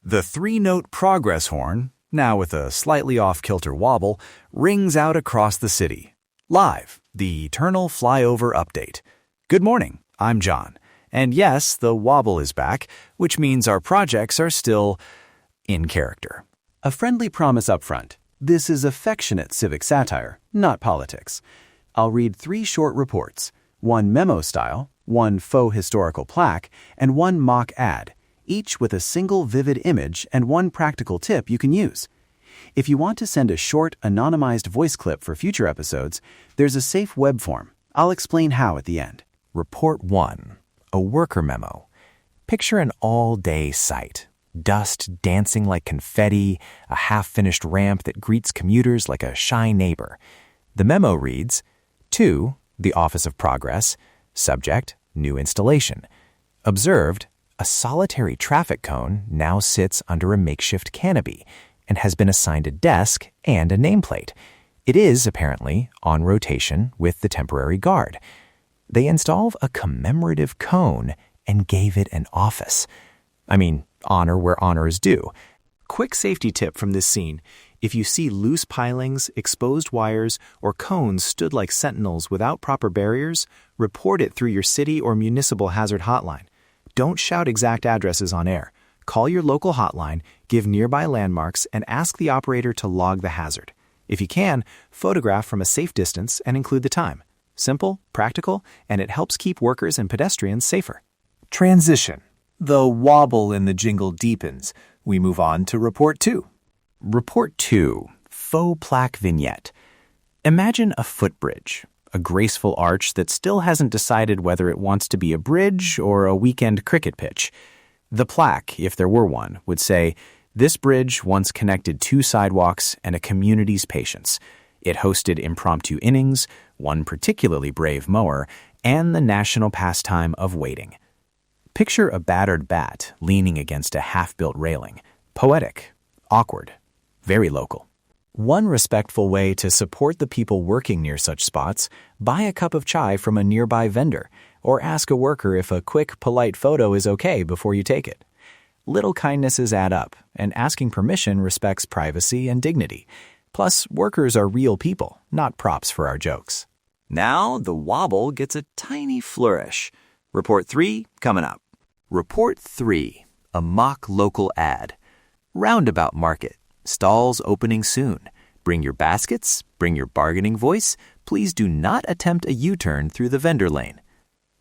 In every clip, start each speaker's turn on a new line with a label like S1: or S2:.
S1: The three-note progress horn, now with a slightly off-kilter wobble, rings out across the city. Live, the eternal Flyover update. Good morning, I'm John. And yes, the wobble is back, which means our projects are still in character. A friendly promise up front. This is affectionate civic satire, not politics. I'll read 3 short reports, 1 memo style, 1 faux historical plaque, and 1 mock ad, each with a single vivid image and 1 practical tip you can use. If you want to send a short, anonymized voice clip for future episodes, there's a safe web form. I'll explain how at the end.
S2: Report 1. A worker memo. Picture an all-day sight. Dust dancing like confetti, a half-finished ramp that greets commuters like a shy neighbor. The memo reads, To the Office of Progress, subject, new installation. Observed, a solitary traffic cone now sits under a makeshift canopy and has been assigned a desk and a nameplate. It is, apparently, on rotation with the temporary guard. They installed a commemorative cone and gave it an office. I mean, honor where honor is due. Quick safety tip from this scene. If you see loose pilings, exposed wires, or cones stood like sentinels without proper barriers, report it through your city or municipal hazard hotline. Don't shout exact addresses on air. Call your local hotline, give nearby landmarks, and ask the operator to log the hazard. If you can, photograph from a safe distance and include the time. Simple, practical, and it helps keep workers and pedestrians safer. Transition. The wobble in the jingle deepens. We move on to Report 2. Report 2. Faux plaque vignette. Imagine a footbridge, a graceful arch that still hasn't decided whether it wants to be a bridge or a weekend cricket pitch. The plaque, if there were one, would say, "This bridge once connected 2 sidewalks and a community's patience. It hosted impromptu innings, one particularly brave mower, and the national pastime of waiting." Picture a battered bat leaning against a half-built railing. Poetic, awkward, very local. One respectful way to support the people working near such spots, buy a cup of chai from a nearby vendor, or ask a worker if a quick, polite photo is okay before you take it. Little kindnesses add up, and asking permission respects privacy and dignity. Plus, workers are real people, not props for our jokes. Now, the wobble gets a tiny flourish. Report 3 coming up. Report 3, a mock local ad. Roundabout market. Stalls opening soon. Bring your baskets, bring your bargaining voice. Please do not attempt a U-turn through the vendor lane.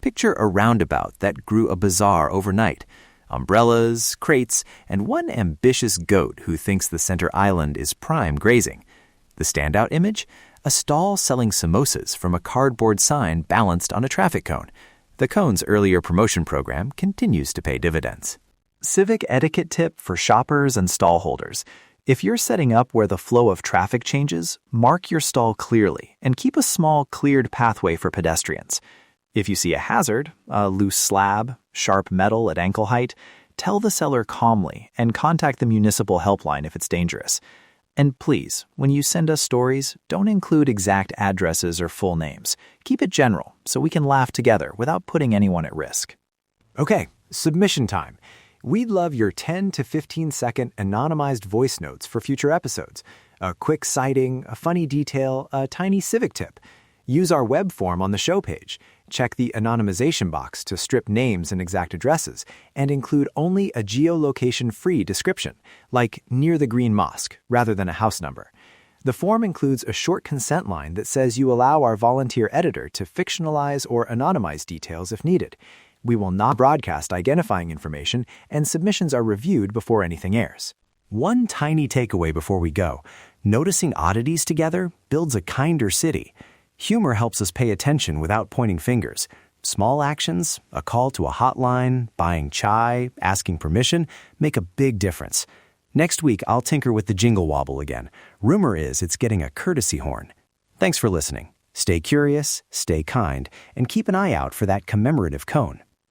S2: Picture a roundabout that grew a bazaar overnight. Umbrellas, crates, and one ambitious goat who thinks the center island is prime grazing. The standout image? A stall selling samosas from a cardboard sign balanced on a traffic cone. The cone's earlier promotion program continues to pay dividends. Civic etiquette tip for shoppers and stall holders. If you're setting up where the flow of traffic changes, mark your stall clearly and keep a small cleared pathway for pedestrians. If you see a hazard, a loose slab, sharp metal at ankle height, tell the seller calmly and contact the municipal helpline if it's dangerous. And please, when you send us stories, don't include exact addresses or full names. Keep it general so we can laugh together without putting anyone at risk. Okay, submission time. We'd love your 10 to 15-second anonymized voice notes for future episodes. A quick sighting, a funny detail, a tiny civic tip. Use our web form on the show page. Check the anonymization box to strip names and exact addresses, and include only a geolocation-free description, like near the Green Mosque, rather than a house number. The form includes a short consent line that says you allow our volunteer editor to fictionalize or anonymize details if needed. We will not broadcast identifying information, and submissions are reviewed before anything airs. One tiny takeaway before we go. Noticing oddities together builds a kinder city. Humor helps us pay attention without pointing fingers. Small actions, a call to a hotline, buying chai, asking permission, make a big difference. Next week, I'll tinker with the jingle wobble again. Rumor is it's getting a courtesy horn. Thanks for listening. Stay curious, stay kind, and keep an eye out for that commemorative cone.